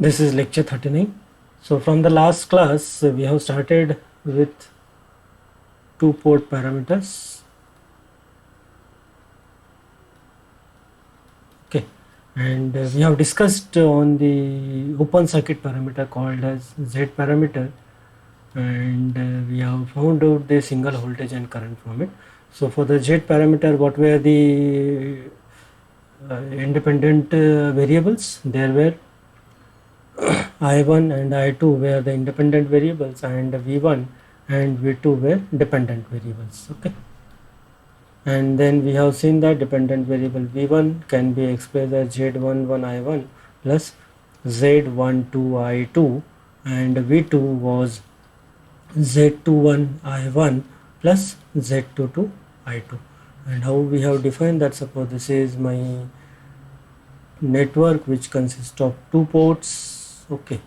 This is lecture 39. So from the last class we have started with two port parameters. Okay, and we have discussed on the open circuit parameter called as Z parameter, and we have found out the single voltage and current from it. So for the Z parameter, what were the independent variables? There were I1 and I2 were the independent variables, and V1 and V2 were dependent variables. Okay, and then we have seen that dependent variable V1 can be expressed as Z11 I1 plus Z12 I2, and V2 was Z21 I1 plus Z22 I2. And how we have defined that? Suppose this is my network which consists of two ports. Okay,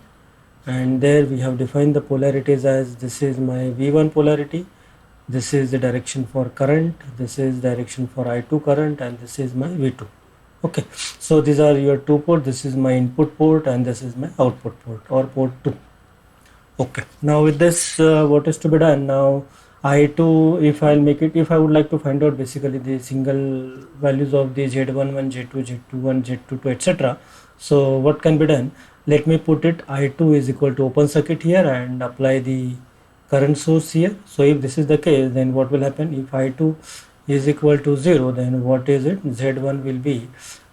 and there we have defined the polarities as this is my V1 polarity, this is the direction for current, this is direction for I2 current, and this is my V2. Okay, so these are your two port, this is my input port and this is my output port or port 2. Okay, now with this what is to be done now? I2, if I'll make it, if I would like to find out basically the single values of the Z11, Z2, Z21, Z22, etc. So what can be done? Let me put it I2 is equal to open circuit here and apply the current source here. So if this is the case, then what will happen? If I2 is equal to 0, then what is it? Z1 will be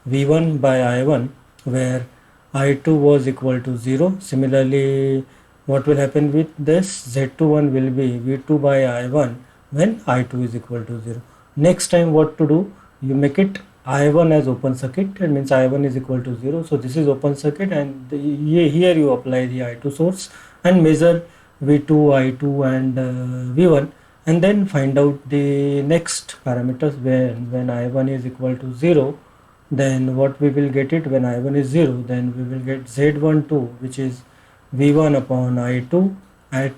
V1 by I1, where I2 was equal to 0. Similarly, what will happen with this? Z21 will be V2 by I1 when I2 is equal to 0. Next time what to do? You make it I1 as open circuit, it means I1 is equal to 0. So this is open circuit, and here you apply the I2 source and measure V2, I2 and V1, and then find out the next parameters. When I1 is equal to 0, then what we will get it? When I1 is 0, then we will get Z12, which is V1 upon I2 at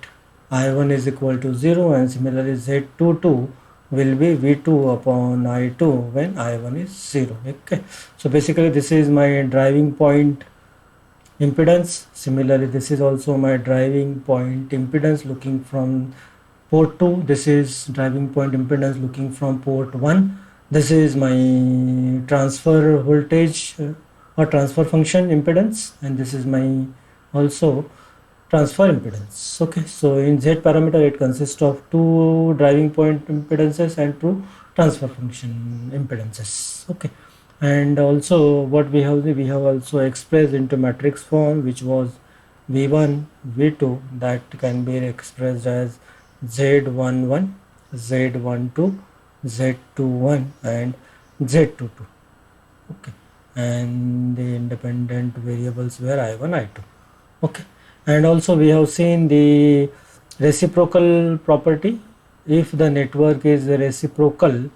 I1 is equal to 0, and similarly Z22 will be V2 upon I2 when I1 is 0. Okay, so basically this is my driving point impedance. Similarly, this is also my driving point impedance looking from port 2. This is driving point impedance looking from port 1. This is my transfer voltage or transfer function impedance, and this is my also transfer impedance. Okay, so in Z parameter it consists of two driving point impedances and two transfer function impedances. Okay, and also what we have also expressed into matrix form, which was V1 V2, that can be expressed as Z11 Z12 Z21 and Z22. Okay, and the independent variables were I1 I2. Okay, and also we have seen the reciprocal property. If the network is reciprocal,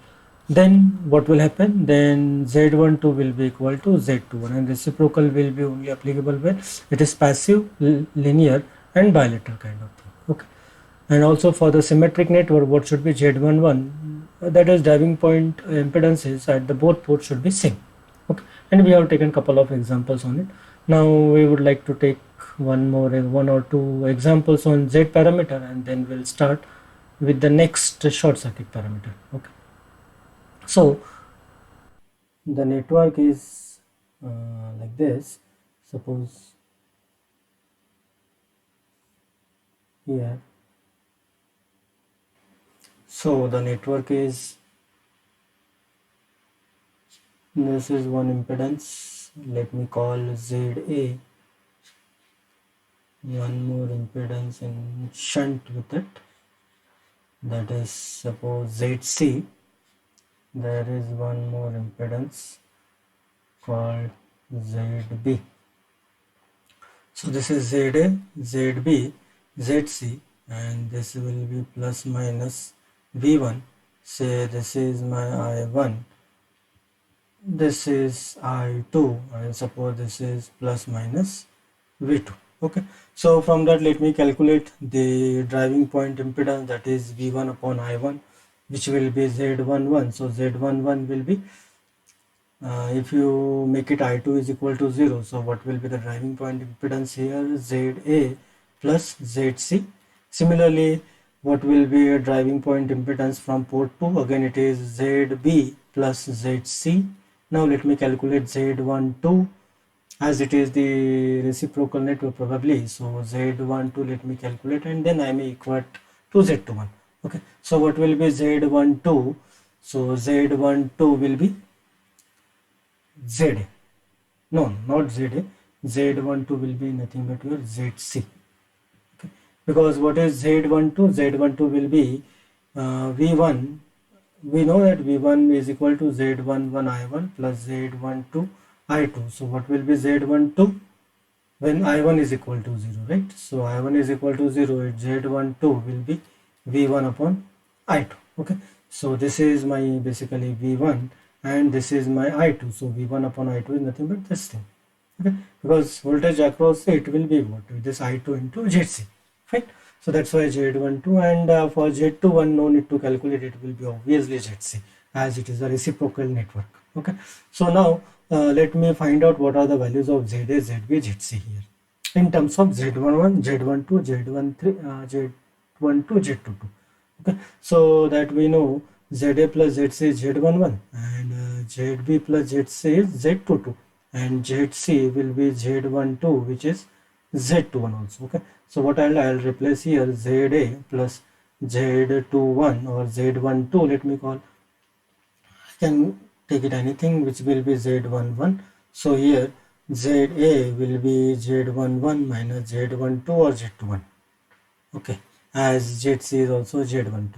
then what will happen? Then Z12 will be equal to Z21, and reciprocal will be only applicable when it is passive, linear and bilateral kind of thing. Okay, and also for the symmetric network, what should be Z11? That is driving point impedances at the both ports should be same. Okay, and we have taken couple of examples on it. Now we would like to take one or two examples on Z parameter, and then we'll start with the next short circuit parameter. Okay, so the network is like this. Suppose here, so the network is, this is one impedance, let me call ZA, one more impedance in shunt with it, that is suppose ZC. There is one more impedance called ZB. So this is ZA, ZB, ZC, and this will be plus minus V1. Say this is my I1, this is I2, and suppose this is plus minus V2. Okay, so from that let me calculate the driving point impedance, that is V1 upon I1, which will be Z11. So Z11 will be if you make it I2 is equal to 0, so what will be the driving point impedance here? ZA plus ZC. Similarly, what will be a driving point impedance from port 2? Again, it is ZB plus ZC. Now let me calculate Z12 as it is the reciprocal network probably. So Z12 let me calculate, and then I may equate to Z21. Okay, so what will be Z12? So Z12 will be ZA. No, not ZA. Z12 will be nothing but your ZC. Okay. Because what is Z12? Z12 will be V1. We know that V1 is equal to Z11 I1 plus Z12 I2. So what will be Z12 when I1 is equal to 0, right? So I1 is equal to 0, Z12 will be V1 upon I2. Okay. So this is my basically V1 and this is my I2. So V1 upon I2 is nothing but this thing. Okay, because voltage across it will be what? This I2 into ZC, right? So that's why Z12, and for Z21 no need to calculate, it will be obviously ZC as it is a reciprocal network. Okay, so now let me find out what are the values of ZA, ZB, ZC here in terms of Z11, Z12, Z13, Z12, Z22. Okay, so that we know ZA plus ZC is Z11 and ZB plus ZC is Z22 and ZC will be Z12 which is Z21 also. Okay, so what I'll replace here ZA plus Z21 or Z12, let me call, I can take it anything which will be Z11. So here ZA will be Z11 minus Z12 or Z21. Okay, as ZC is also Z12.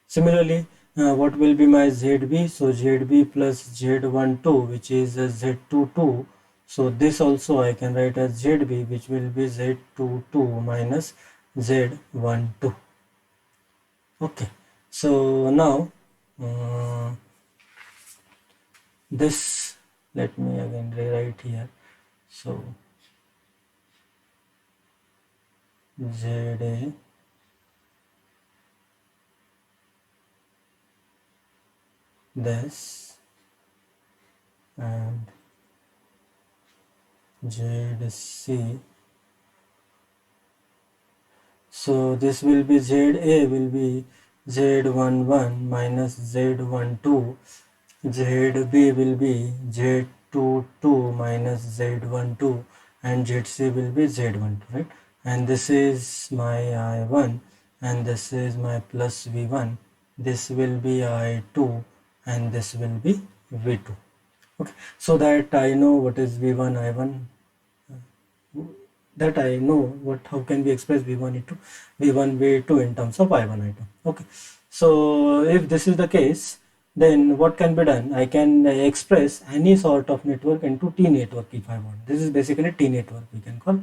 Similarly, what will be my ZB? So ZB plus Z12 which is Z22. So this also I can write as ZB which will be Z22 minus Z12. Okay, so now this, let me again rewrite here. So ZA this and ZC. So this will be ZA will be Z11 minus Z12, ZB will be Z22 minus Z12 and ZC will be Z12, right? And this is my I1 and this is my plus V1. This will be I2 and this will be V2. Okay, so that I know what is V1, I1, that I know what, how can we express V1 into V1, V2 in terms of I1, I2. Okay, so if this is the case, then what can be done? I can express any sort of network into T network if I want. This is basically T network we can call.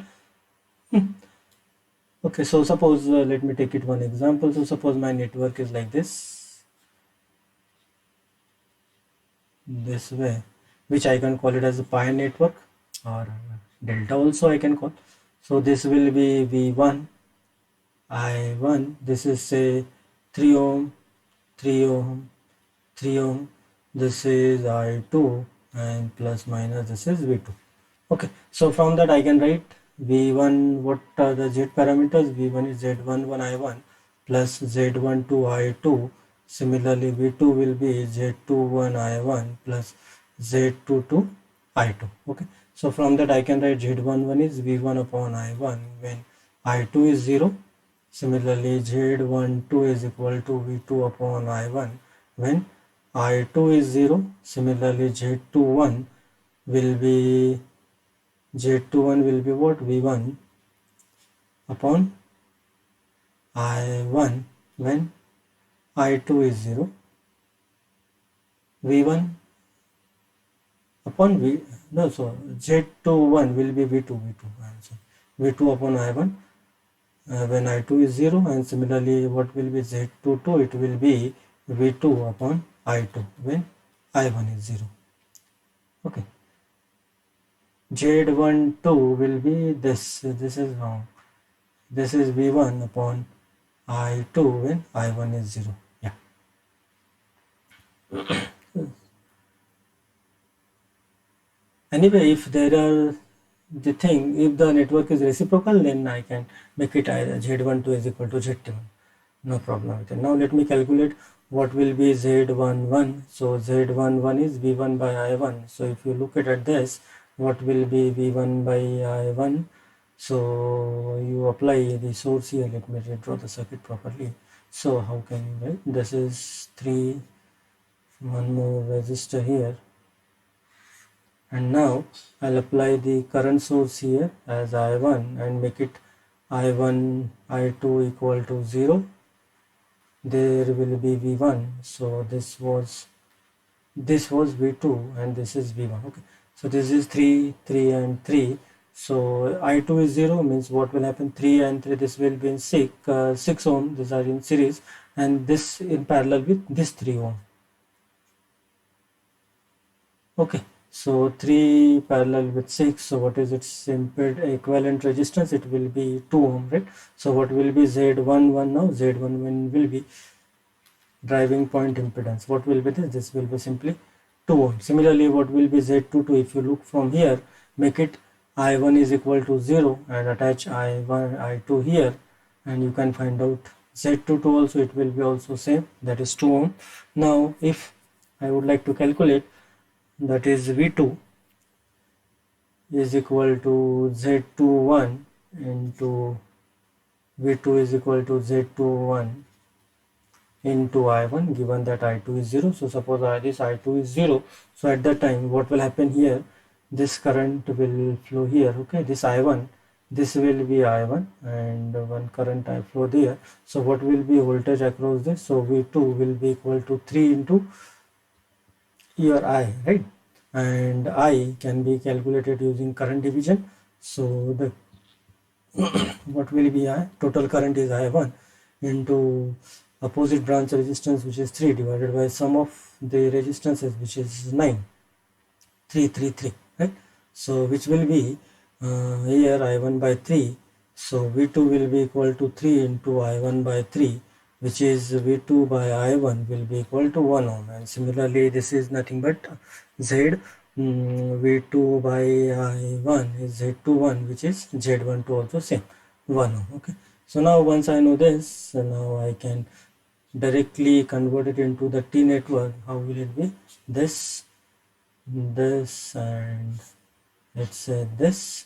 Okay, so suppose let me take it one example. So suppose my network is like this way, which I can call it as a pi network or delta also I can call. So this will be V1, I1, this is say 3 ohm, 3 ohm, 3 ohm, this is I2 and plus minus this is V2. Okay, so from that I can write V1, what are the Z parameters? V1 is Z11 I1 plus Z12 I2. Similarly, V2 will be Z21 I1 plus Z22 I2. Okay, so from that I can write Z11 is V1 upon I1 when I2 is 0. Similarly, Z12 is equal to V2 upon I1 when I2 is 0. Similarly, Z21 will be Z21 will be what? V1 upon I1 when I2 is 0. V1 upon V, no, so Z21 will be V2, V2 upon I1 when I2 is 0, and similarly what will be Z22? It will be V2 upon I2 when I1 is 0. Okay. Z12 will be this is wrong. This is V1 upon I2 when I1 is 0. Yeah. Anyway, if there are the thing, if the network is reciprocal, then I can make it either Z12 is equal to Z1. No problem with it. Now let me calculate what will be Z11. So Z11 is V1 by I1. So if you look at this, what will be V1 by I1? So you apply the source here. Let me draw the circuit properly. So how can you write? This is 3, one more resistor here, and now I'll apply the current source here as I1 and make it I1 I2 equal to 0. There will be V1, so this was V2 and this is V1. Okay, so this is 3 3 and 3. So I2 is 0, means what will happen, 3 and 3, this will be in 6 ohm, these are in series, and this in parallel with this 3 ohm. Okay, so 3 parallel with 6, so what is its equivalent resistance? It will be 2 ohm, right? So what will be Z11 now? Z11 will be driving point impedance. What will be this? This will be simply 2 ohm. Similarly, what will be Z22? If you look from here, make it I1 is equal to 0 and attach I1, I2 here, and you can find out Z22 also, it will be also same, that is 2 ohm. Now, if I would like to calculate, that is V2 is equal to Z21 into V2 is equal to Z21 into I1, given that I2 is 0. So suppose this I2 is 0, so at that time what will happen here, this current will flow here. Okay, this I1, this will be I1 and one current I flow there. So what will be voltage across this? So V2 will be equal to 3 into your I, right? And I can be calculated using current division. So the what will be I? Total current is I1 into opposite branch resistance, which is 3, divided by sum of the resistances, which is 9, 3 3 3, right? So which will be here I1 by 3. So V2 will be equal to 3 into I1 by 3, which is V2 by I1 will be equal to 1 ohm. And similarly, this is nothing but Z V2 by I1 is Z21, which is Z12 also same, 1 ohm. Okay, so now once I know this, so now I can directly convert it into the T network. How will it be? This and let's say this.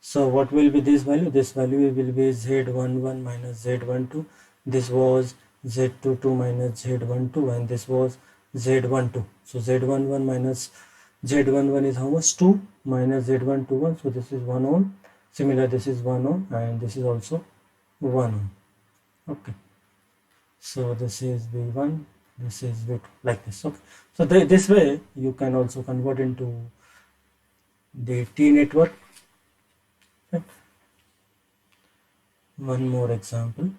So what will be this value? This value will be Z11 minus Z12. This was Z22 minus Z12, and this was Z12. So Z11 minus Z11 is how much? 2 minus Z12 1. So this is 1 ohm. Similar, this is 1 ohm and this is also 1 ohm. Okay. So this is V1, this is V2, like this. Okay. So this way you can also convert into the T network. Okay. One more example.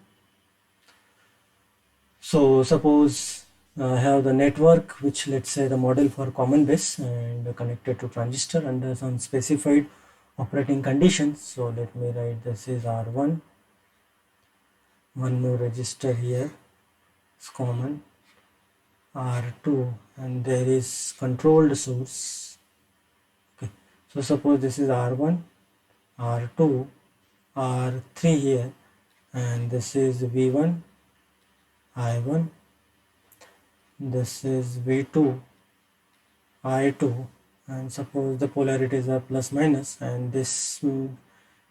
So suppose I have the network, which let's say the model for common base and connected to transistor under some specified operating conditions. So let me write this is R1, one more resistor here is common, R2, and there is controlled source. Okay, so suppose this is R1, R2, R3 here, and this is V1, I1, this is V2, I2, and suppose the polarities are plus minus, and this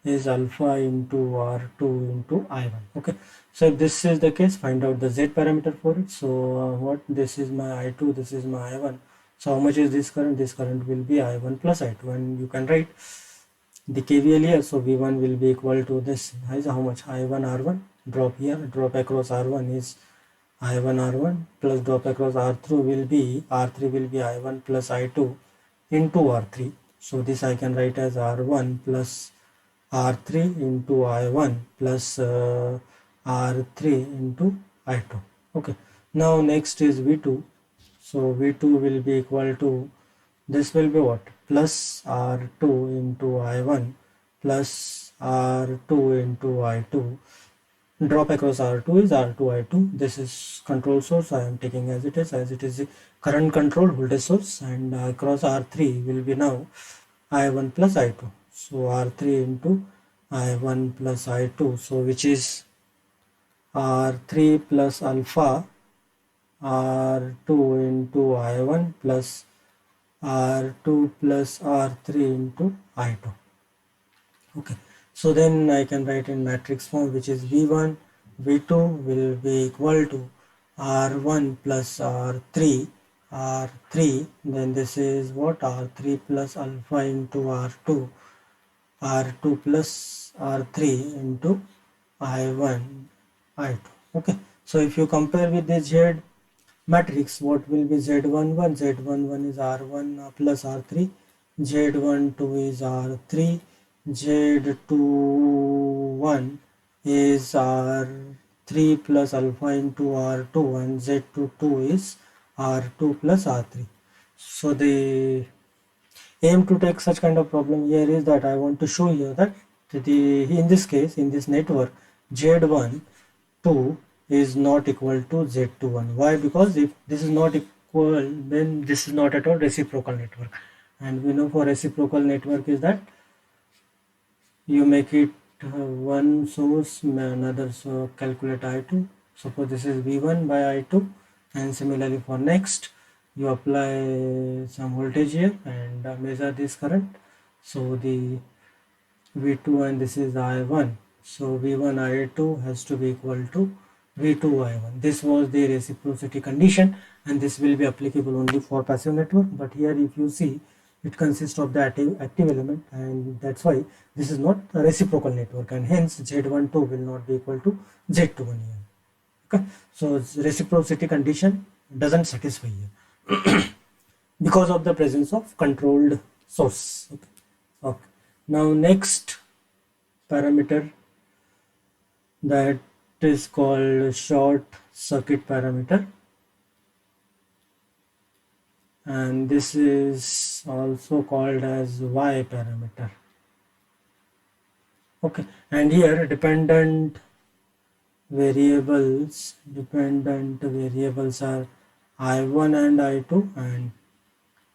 is alpha into R2 into I1. Okay, so if this is the case, find out the Z parameter for it. So what, this is my I2, this is my I1. So how much is this current? This current will be I1 plus I2, and you can write the KVL here. So V1 will be equal to this is how much? I1 R1, drop here, drop across R1 is I1 R1, plus drop across R3 will be I1 plus I2 into R3. So this I can write as R1 plus R3 into I1 plus R3 into I2. Okay, now next is V2. So V2 will be equal to, this will be what? Plus R2 into I1 plus R2 into I2. Drop across R2 is R2 I2. This is control source. I am taking as it is the current control voltage source, and across R3 will be now I1 plus I2. So R3 into I1 plus I2, so which is R3 plus alpha R2 into I1 plus R2 plus R3 into I2. Okay, so then I can write in matrix form, which is V1 V2 will be equal to R1 plus R3, then this is what, R3 plus alpha into R2 plus R3 into I1 I2. Okay, so if you compare with the Z matrix, what will be Z11? Z11 is R1 plus R3, Z12 is R3, Z21 is R3 plus alpha into R2, and Z22 is R2 plus R3. So the aim to take such kind of problem here is that I want to show you that in this case, in this network, Z1 2 is not equal to Z21. Why? Because if this is not equal, then this is not at all reciprocal network, and we know for reciprocal network is that you make it one source, another, so calculate I2. Suppose this is V1 by I2, and similarly for next you apply some voltage here and measure this current. So the V2 and this is I1, so V1 I2 has to be equal to V2 I1. This was the reciprocity condition, and this will be applicable only for passive network. But here if you see, it consists of the active element, and that's why this is not a reciprocal network, and hence Z12 will not be equal to Z21 here. Okay, so reciprocity condition doesn't satisfy here because of the presence of controlled source. Okay. Okay. Now next parameter, that is called short circuit parameter, and this is also called as Y parameter. Okay, and here dependent variables are I1 and I2, and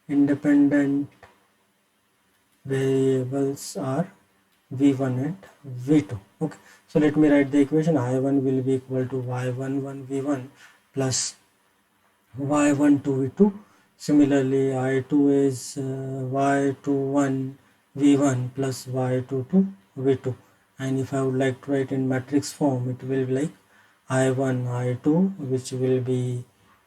independent variables are V1 and V2. Okay, so let me write the equation. I1 will be equal to Y11 V1 plus Y12 V2. Similarly, I2 is Y21 V1 plus Y22 V2. And if I would like to write in matrix form, it will be like I1 I2, which will be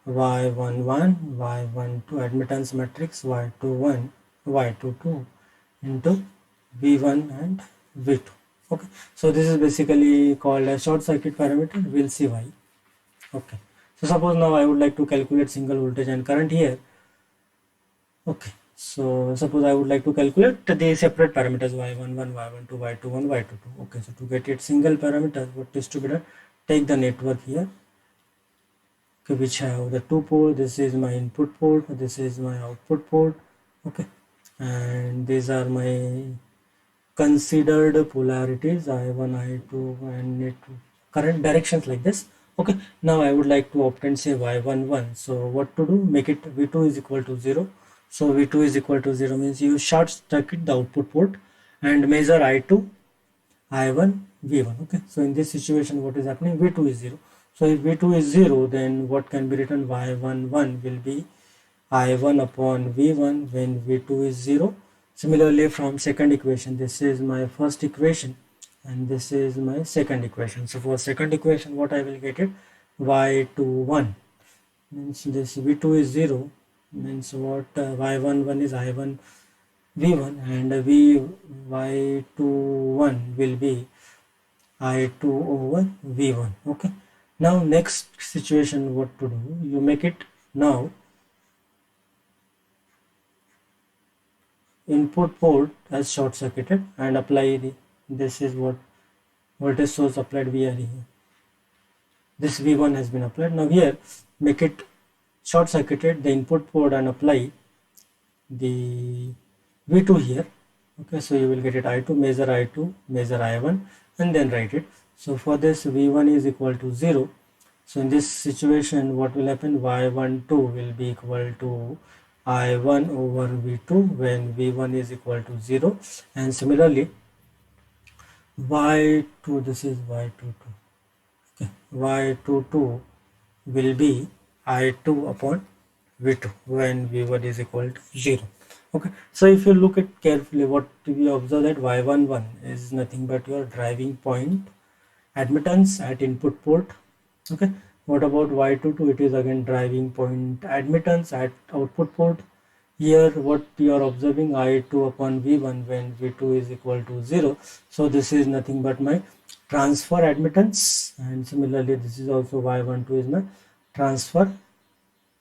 Y11 Y12 admittance matrix, Y21 Y22 into V1 and V2. Okay, so this is basically called a short circuit parameter. We'll see why. Okay, so suppose now I would like to calculate single voltage and current here. Okay, so suppose I would like to calculate the separate parameters y11, y12, y21, y22. Okay, so to get it single parameter, what is to be done? Take the network here, okay, which have the two port. This is my input port, this is my output port. Okay, and these are my considered polarities I1, I2, and it current directions like this. Okay, now I would like to obtain say y11. So what to do? Make it V2 is equal to 0. So V2 is equal to 0 means you short circuit the output port and measure I2, I1, V1. Okay, so in this situation what is happening? V2 is 0. So if V2 is 0, then what can be written? Y11 will be I1 upon V1 when V2 is 0. Similarly, from second equation, this is my first equation and this is my second equation. So for second equation, what I will get it? Y21 means this V2 is 0, means what? Y11 is I1 V1, and Y21 will be I2 over V1. Okay, now next situation, what to do? You make it now input port as short circuited and apply this is what voltage source applied via here. This V1 has been applied. Now here make it short circuited the input port and apply the V2 here. Okay, so you will get it I2, measure I1 and then write it. So for this V1 is equal to 0. So in this situation what will happen? Y12 will be equal to I1 over V2 when V1 is equal to 0, and similarly Y2, this is Y22, okay, Y22 will be I2 upon V2 when V1 is equal to 0. Okay, so if you look at carefully, what we observe that Y11 is nothing but your driving point admittance at input port. Okay, what about Y22? It is again driving point admittance at output port. Here what you are observing, I2 upon V1 when V2 is equal to 0. So this is nothing but my transfer admittance, and similarly this is also Y12 is my transfer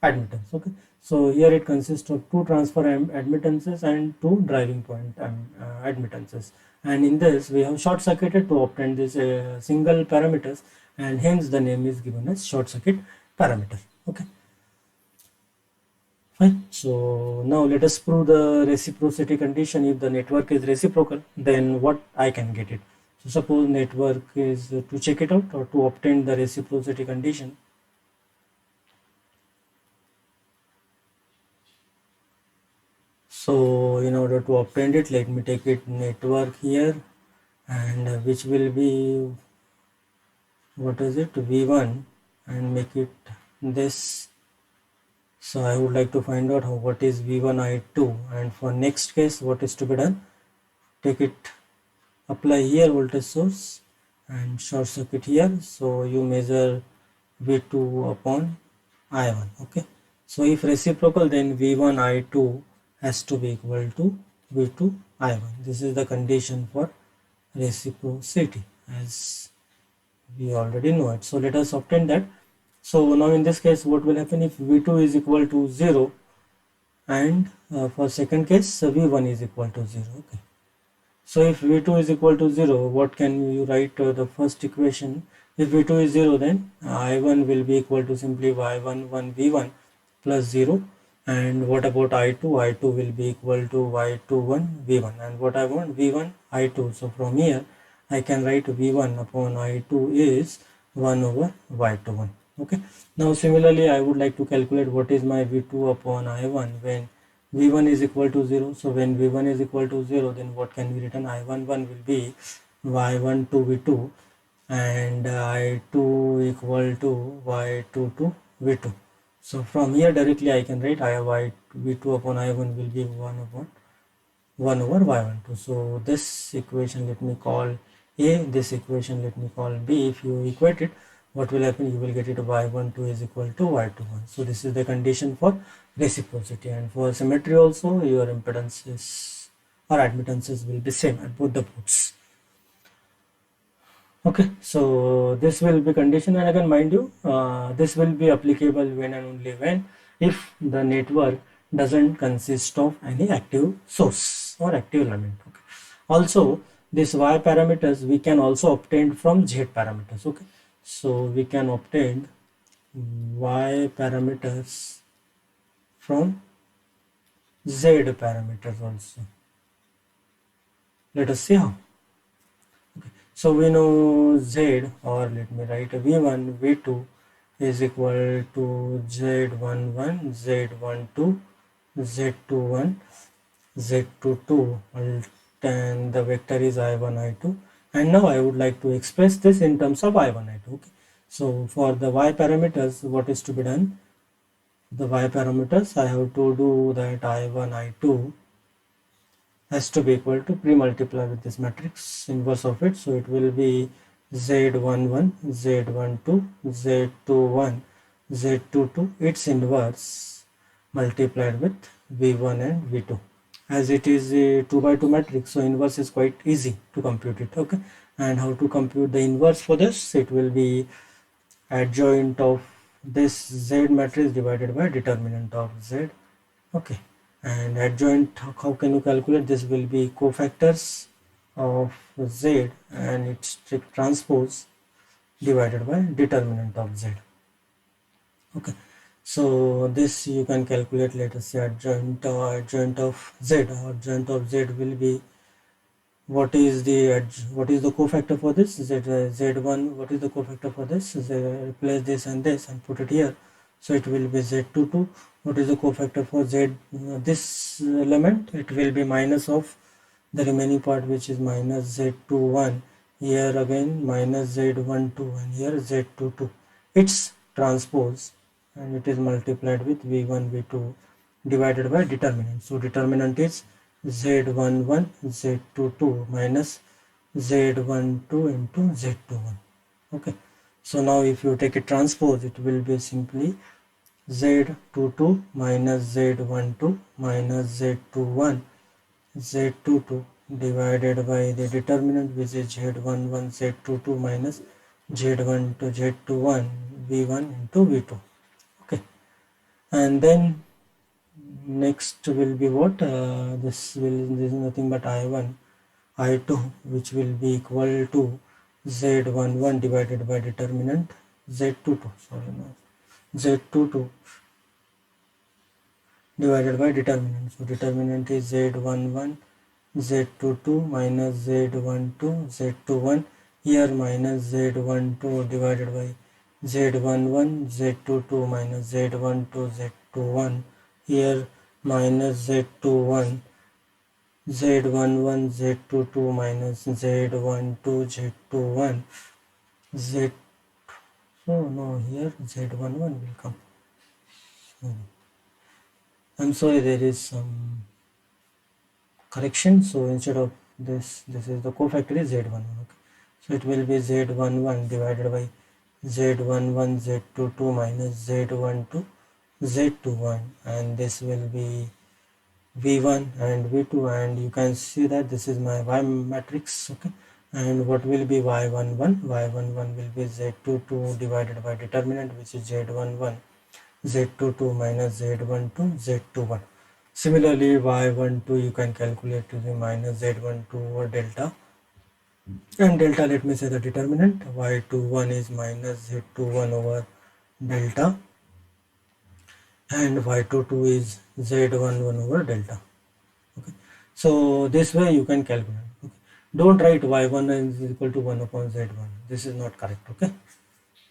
admittance. Okay, so here it consists of two transfer admittances and two driving point admittances, and in this we have short circuited to obtain this single parameters, and hence the name is given as short circuit parameter. Okay, fine. So now let us prove the reciprocity condition. If the network is reciprocal, then what I can get it. So suppose network is to check it out or to obtain the reciprocity condition. So in order to obtain it, let me take it network here, and which will be, what is it, V1, and make it this. So I would like to find out what is V1 I2, and for next case what is to be done, take it, apply here voltage source and short circuit here. So you measure V2 upon I1. Okay, so if reciprocal, then V1 I2 has to be equal to V2 I1. This is the condition for reciprocity, as we already know it. So let us obtain that. So now in this case, what will happen if V2 is equal to 0, and for second case V1 is equal to 0. Okay, so if V2 is equal to 0, what can you write the first equation? If V2 is 0, then I1 will be equal to simply Y11 V1 plus 0. And what about I2? I2 will be equal to Y21 V1. And what I want? V1 I2. So from here, I can write V1 upon I2 is 1 over Y21. Okay. Now similarly, I would like to calculate what is my V2 upon I1 when V1 is equal to 0. So when V1 is equal to 0, then what can be written? I11 will be Y12 V2, and I2 equal to Y22 V2. So from here directly I can write V2 upon I1 will be 1 upon 1 over Y12. So this equation let me call A, this equation let me call B. If you equate it, what will happen? You will get it Y12 is equal to Y21. So this is the condition for reciprocity, and for symmetry also your impedances or admittances will be same at both the ports. Okay, so this will be condition, and again mind you, this will be applicable when and only when if the network doesn't consist of any active source or active element. Okay. Also, this Y parameters we can also obtain from Z parameters. Okay, so we can obtain Y parameters from Z parameters also. Let us see how. So we know Z, or let me write V1, V2 is equal to Z11, Z12, Z21, Z22, and the vector is I1, I2. And now I would like to express this in terms of I1, I2. Okay. So for the Y parameters, what is to be done? The Y parameters, I have to do that I1, I2 has to be equal to pre-multiply with this matrix inverse of it. So it will be Z11, Z12, Z21, Z22, its inverse multiplied with V1 and V2. As it is a 2 by 2 matrix, so inverse is quite easy to compute it. Okay, and how to compute the inverse for this? It will be adjoint of this Z matrix divided by determinant of Z. Okay, and adjoint, how can you calculate? This will be cofactors of Z and its strict transpose divided by determinant of Z. Okay, so this you can calculate. Let us say adjoint of Z. Adjoint of Z will be, what is the cofactor for this? Z1. What is the cofactor for this? Replace this and put it here. So it will be z22. What is the cofactor for z this element? It will be minus of the remaining part, which is minus z21. Here again minus z12 and here z22. It's transpose and it is multiplied with v1 v2 divided by determinant. So determinant is z11 z22 minus z12 into z21. Okay, so now if you take a transpose, it will be simply z22 minus z12 minus z21 z22 divided by the determinant, which is z11 z22 minus z12 z21 v1 into v2. Okay, and then next will be what this is nothing but I1 I2, which will be equal to z11 divided by determinant z22, sorry, no, z22 divided by determinant. So determinant is z11 z22 minus z12 z21, here minus z12 divided by z11 z22 minus z12 z21, here minus z21 z11 z22 minus z12 z21 z, so no, here z11 will come. I'm sorry, there is some correction. So instead of this is the cofactor is z11. Okay, so it will be z11 divided by z11 z22 minus z12 z21, and this will be v1 and v2, and you can see that this is my y matrix. Okay, and what will be y11? Y11 will be z22 divided by determinant, which is z11 z22 minus z12 z21. Similarly, y12 you can calculate using minus z12 over delta, and delta, let me say the determinant, y21 is minus z21 over delta, and y22 is z11 over delta. Okay, so this way you can calculate. Okay, don't write y1 is equal to 1 upon z1, this is not correct. Okay,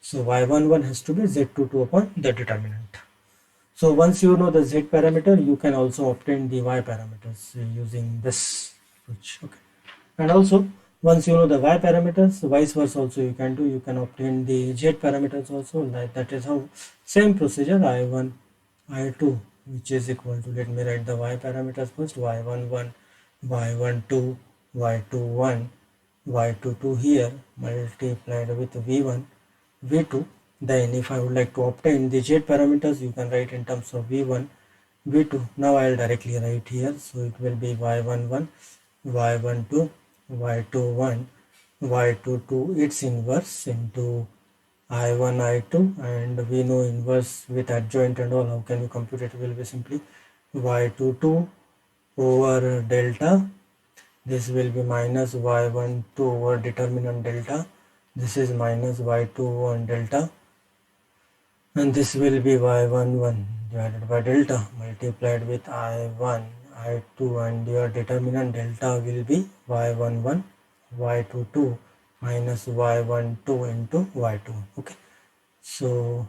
so y11 has to be z22 upon the determinant. So once you know the z parameter, you can also obtain the y parameters using this switch. Okay, and also once you know the y parameters, vice versa also you can do. You can obtain the z parameters also. Like that is how same procedure I1, I2, which is equal to, let me write the y parameters first, y11, y12, y21, y22 here multiplied with v1, v2. Then if I would like to obtain the z parameters, you can write in terms of v1, v2. Now I will directly write here. So it will be y11, y12, y21, y22 its inverse into I1, I2, and we know inverse with adjoint and all. How can you compute it? It will be simply y22 over delta. This will be minus y12 over determinant delta. This is minus y2 on delta, and this will be y11 divided by delta multiplied with I1, I2, and your determinant delta will be y11, y22 minus y12 into y2. Okay, so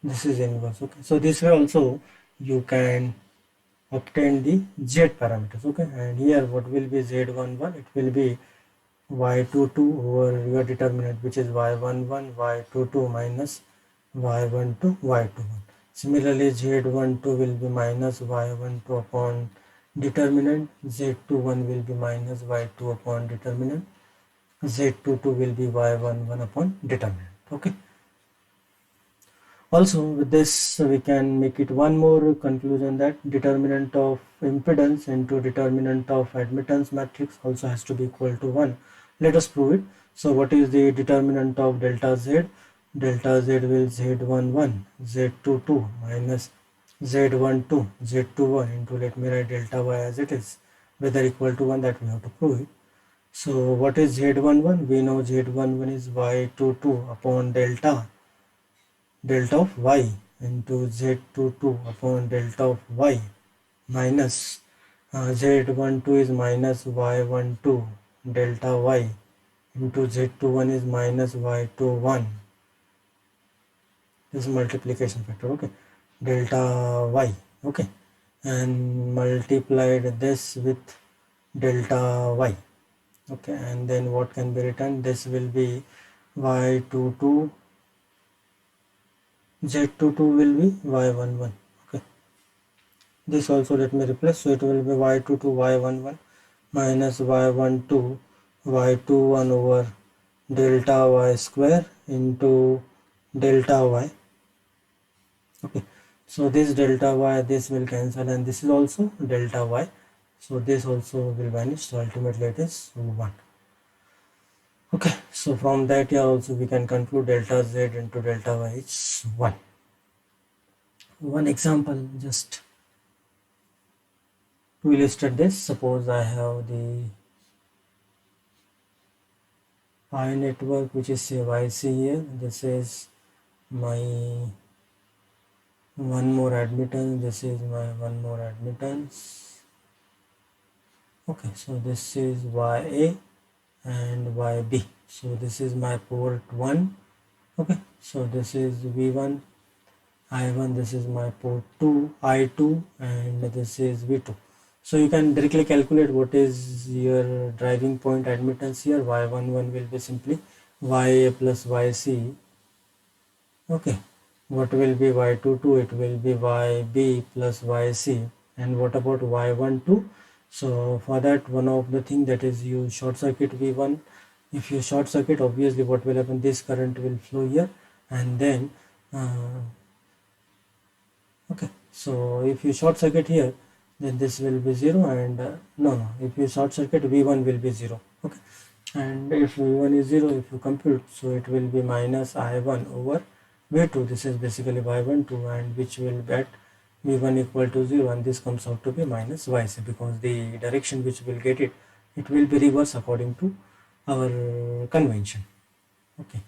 this is inverse. Okay, so this way also you can obtain the z parameters. Okay, and here what will be z11? It will be y22 over your determinant, which is y11, y22 minus y12, y21. Similarly, z12 will be minus y12 upon determinant, z21 will be minus y2 upon determinant, z22 will be y11 upon determinant. Okay, also with this we can make it one more conclusion, that determinant of impedance into determinant of admittance matrix also has to be equal to 1. Let us prove it. So what is the determinant of delta z? Delta z will z11 z22 minus z12 z21 into, let me write delta y as it is, whether equal to 1, that we have to prove it. So what is z11? We know z11 is y22 upon delta of y into z22 upon delta of y minus z12 is minus y12 delta y into z21 is minus y21 this multiplication factor, okay, delta y, okay, and multiplied this with delta y, okay, and then what can be written, this will be y22, z22 will be y11, okay, this also let me replace, so it will be y22 y11 minus y12 y21 over delta y square into delta y, okay, so this delta y, this will cancel, and this is also delta y, so this also will vanish, so ultimately it is 1. Okay, so from that here also we can conclude delta z into delta y is 1. One example just to illustrate this, suppose I have the I network which is say YC here, this is my one more admittance, this is my one more admittance, okay, so this is YA and YB, so this is my port 1, okay, so this is V1 I1, this is my port 2 I2, and this is V2. So you can directly calculate what is your driving point admittance here. Y11 will be simply YA plus YC, okay, what will be Y22, it will be YB plus YC, and what about Y12? So for that, one of the thing that is you short circuit V1. If you short circuit, obviously what will happen, this current will flow here, and then okay, so if you short circuit here, then this will be 0, and no, if you short circuit, V1 will be 0, okay, and if V1 is 0, if you compute, so it will be minus I1 over V2, this is basically Y12, and which will get V1 equal to 0, and this comes out to be minus YC, because the direction which will get it, it will be reverse according to our convention, okay.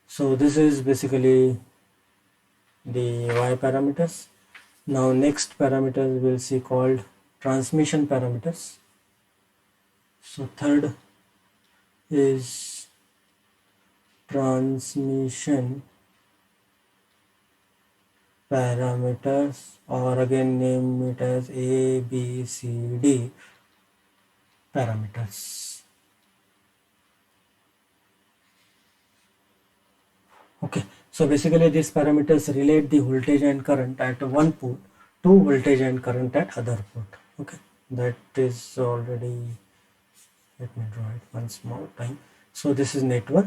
So this is basically the Y parameters. Now next parameters we'll see called transmission parameters. So third is transmission parameters, or again name it as A, B, C, D parameters. Okay, so basically these parameters relate the voltage and current at one port to voltage and current at other port. Okay, that is already, let me draw it once more time. So this is network,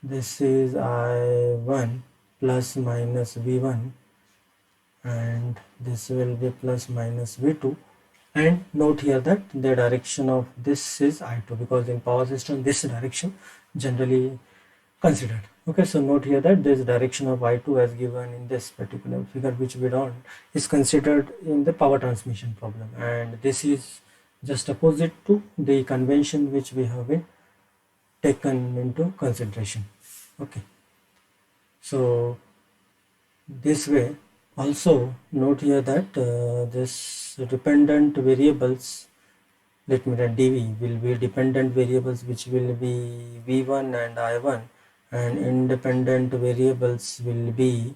this is I1 plus minus V1, and this will be plus minus V2, and note here that the direction of this is I2, because in power system this direction generally considered. Okay, so note here that this direction of I2 as given in this particular figure which we drawn is considered in the power transmission problem, and this is just opposite to the convention which we have been taken into consideration. Okay, so this way also note here that this dependent variables, let me write dv, will be dependent variables which will be v1 and I1, and independent variables will be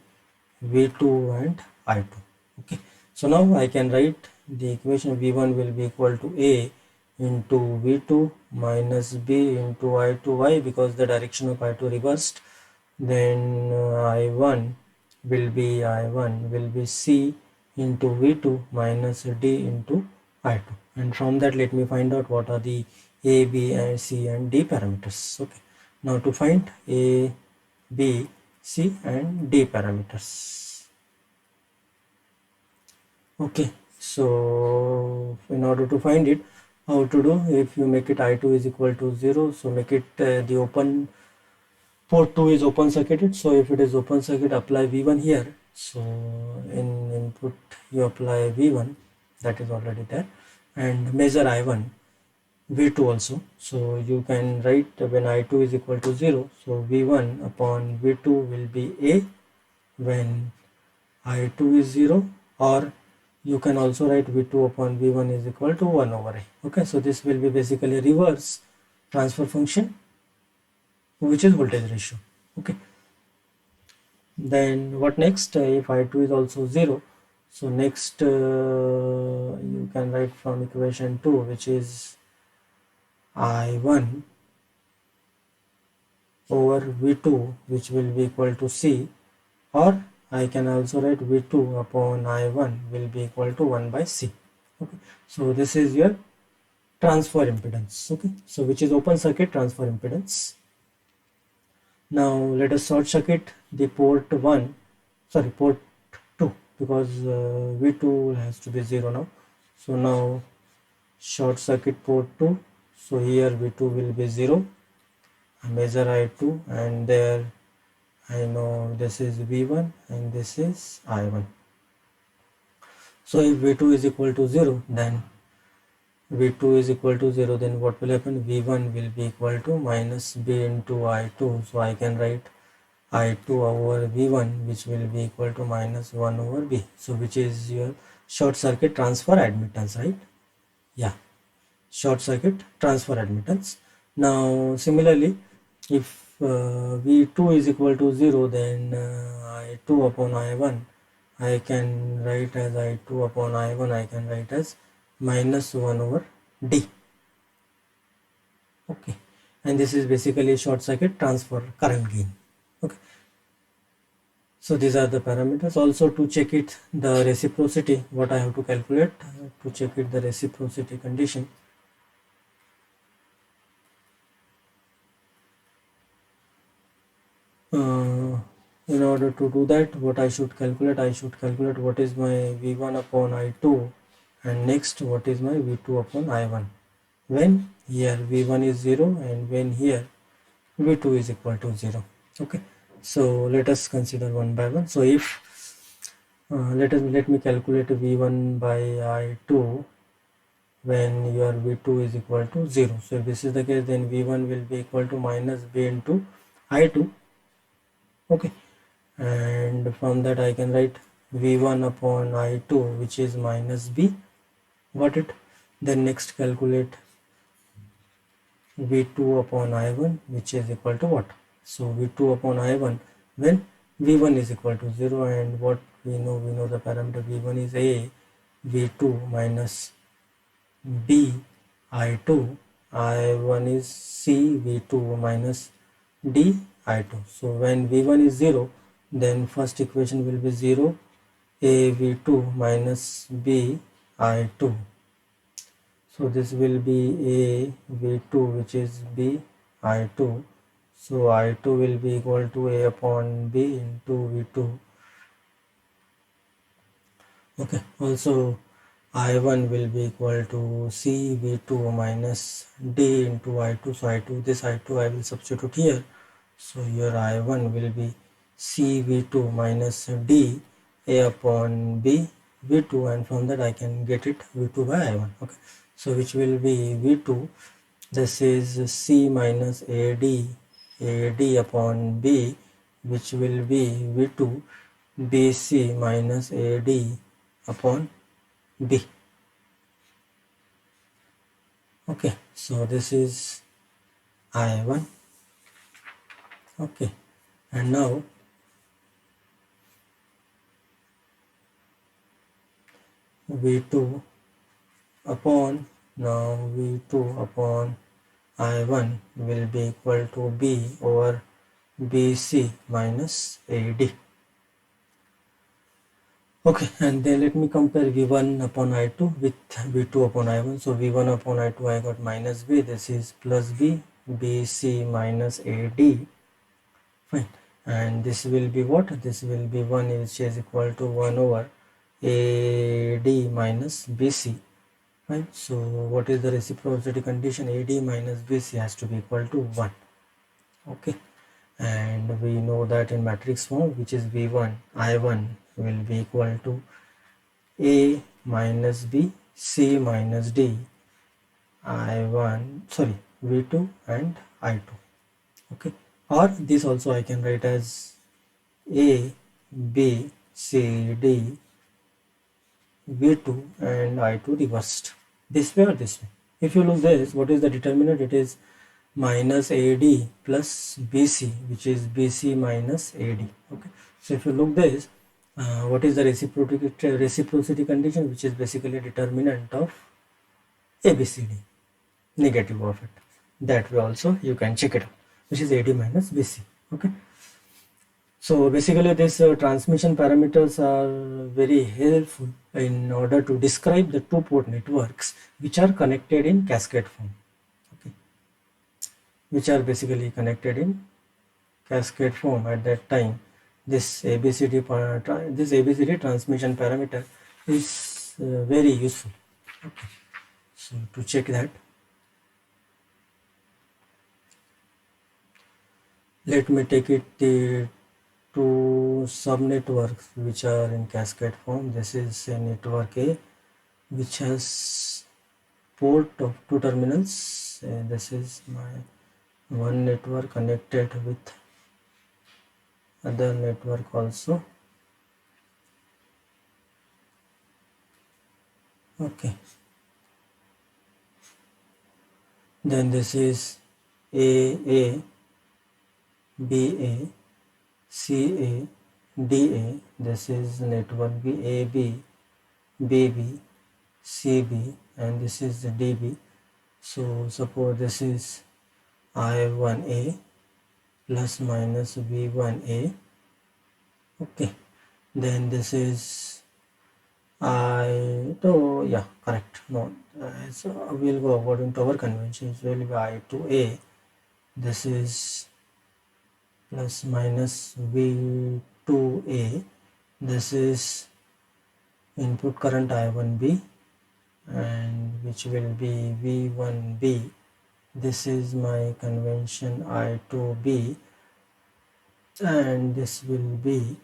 v2 and I2. Okay, so now I can write the equation v1 will be equal to a into v2 minus b into I2. Why? Because the direction of I2 reversed. Then I1 will be c into v2 minus d into I2, and from that let me find out what are the a, b, and c and d parameters. Okay, now to find a, b, c and d parameters. Okay, so in order to find it, how to do, if you make it I2 is equal to 0, so make it the open port 2 is open circuited, so if it is open circuit, apply V1 here. So in input you apply V1, that is already there, and measure I1, V2 also. So you can write when I2 is equal to 0, so V1 upon V2 will be A when I2 is 0, or you can also write V2 upon V1 is equal to 1 over A. Okay, so this will be basically reverse transfer function. which is voltage ratio. Okay, then what next? If I2 is also 0, so next you can write from equation 2, which is I1 over V2, which will be equal to C, or I can also write V2 upon I1 will be equal to 1 by C. Okay, so this is your transfer impedance. Okay, so which is open circuit transfer impedance. Now let us short circuit the port 1, sorry, port 2, because V2 has to be 0 now. So now short circuit port 2, so here V2 will be 0. I measure I2, and there I know this is V1 and this is I1. So if V2 is equal to 0, then V2 is equal to 0, then what will happen? V1 will be equal to minus B into I2. So I can write I2 over V1, which will be equal to minus 1 over B. So which is your short circuit transfer admittance, right? Yeah, short circuit transfer admittance. Now similarly, if V2 is equal to 0, then I2 upon I1, I can write as I2 upon I1, I can write as minus 1 over D. Okay, and this is basically short circuit transfer current gain. Okay, so these are the parameters. Also to check it, the reciprocity, what I have to calculate to check it, the reciprocity condition. In order to do that, what I should calculate what is my V1 upon I2, and next what is my V2 upon I1, when here V1 is 0 and when here V2 is equal to 0. Okay, so let us consider one by one. So if let me calculate V1 by I2 when your V2 is equal to 0. So if this is the case, then V1 will be equal to minus B into I2. Okay, and from that I can write V1 upon I2, which is minus B. Got it? Then next calculate V2 upon I1, which is equal to what? So V2 upon I1 when V1 is equal to 0, and what we know the parameter V1 is A, V2 minus B I2, I1 is C, V2 minus D I2. So when V1 is 0, then first equation will be 0, A V2 minus B I2. So this will be A V2, which is B I2. So I2 will be equal to A upon B into V2. Okay, also I1 will be equal to C V2 minus D into I2. So I2, this I2 I will substitute here. So your I1 will be C V2 minus D A upon B V2, and from that I can get it V2 by I1. Okay, so which will be V2, this is C minus AD upon B, which will be V2 BC minus AD upon B. Okay, so this is I1. Okay, and now V2 upon, now V2 upon I1 will be equal to B over BC minus AD. Okay, and then let me compare V1 upon I2 with V2 upon I1. So V1 upon I2 I got minus B, this is plus B, BC minus AD. Fine, and this will be what? This will be 1, which is equal to 1 over AD minus BC. Right, so what is the reciprocity condition? AD minus BC has to be equal to 1. Okay, and we know that in matrix form, which is V1 I1 will be equal to A minus B, C minus D, I1, sorry, V2 and I2. Okay, or this also I can write as A, B, C, D, V2 and I2 reversed, this way or this way. If you look this, what is the determinant? It is minus AD plus BC, which is BC minus AD. Okay, so if you look this, what is the reciprocity condition, which is basically determinant of ABCD, negative of it. That way also you can check it out, which is AD minus BC. Okay, so basically these transmission parameters are very helpful in order to describe the two-port networks which are connected in cascade form. Okay, which are basically connected in cascade form. At that time, this ABCD transmission parameter is very useful. Okay, so to check that, let me take it to sub-networks which are in cascade form. This is a network A which has port of two terminals. This is my one network connected with other network also. Okay, then this is AA, BA, CA, DA. This is network B, AB, BB, CB, and this is the DB. So suppose this is I1A plus minus V1A. Okay, then this is yeah, correct. No, so we'll go according to our conventions. Will be I2A. This is plus minus V2A. This is input current I1B, and which will be V1B. This is my convention I2B, and this will be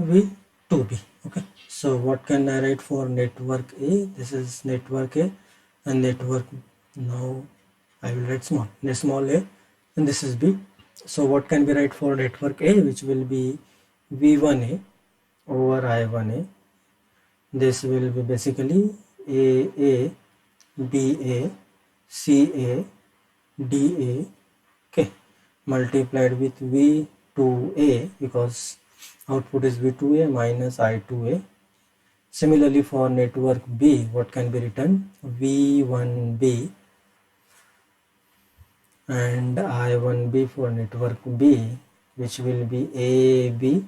V2B. Okay, so what can I write for network A? This is network A, and network, now I will write small a, and this is B. So what can we write for network A, which will be V1A over I1A. This will be basically AA, BA, CA, DA, okay, multiplied with V2A, because output is V2A minus I2A. Similarly for network B, what can be written? V1B and I1B for network B, which will be AB,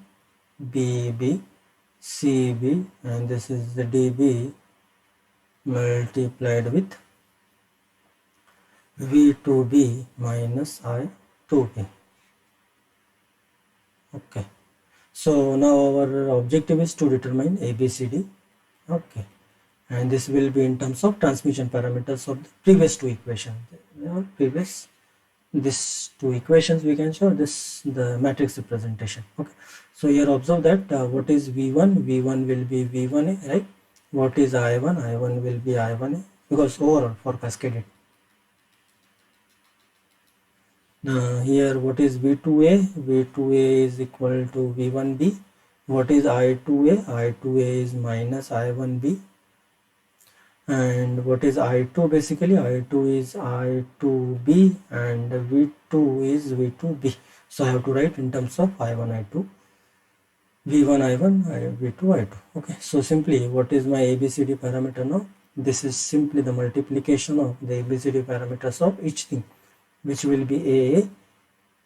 BB, CB, and this is the DB multiplied with V2B minus I2B. Okay, so now our objective is to determine ABCD. Okay, and this will be in terms of transmission parameters of the previous two equations. These two equations we can show this the matrix representation. Okay, so here observe that what is V1 will be V1A, right? What is I1 will be I1A, because overall for cascaded. Here what is V2A is equal to V1B. What is I2A is minus I1B. And what is I2? Basically I2 is I2B, and V2 is V2B. So I have to write in terms of I1 I2, V1 I1, V2 I2. Okay, so simply what is my ABCD parameter now? This is simply the multiplication of the ABCD parameters of each thing, which will be AA,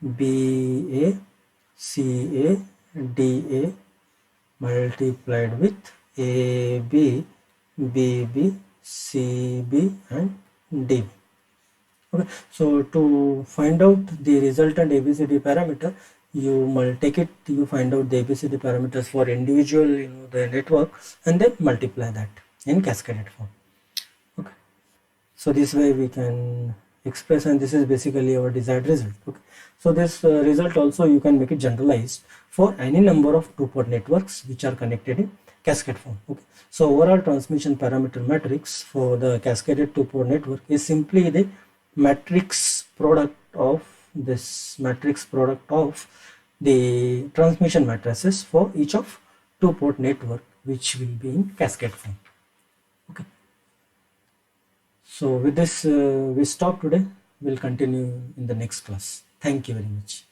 BA, CA, DA multiplied with AB, BB, CB, and DB. Okay, so to find out the resultant ABCD parameter, you find out the ABCD parameters for individual the network, and then multiply that in cascaded form. Okay, so this way we can express, and this is basically our desired result. Okay, so this result also you can make it generalized for any number of two-port networks which are connected in cascade form. Okay, so overall transmission parameter matrix for the cascaded two-port network is simply the matrix product of the transmission matrices for each of two-port network which will be in cascade form. Okay, so with this we stop today. We'll continue in the next class. Thank you very much.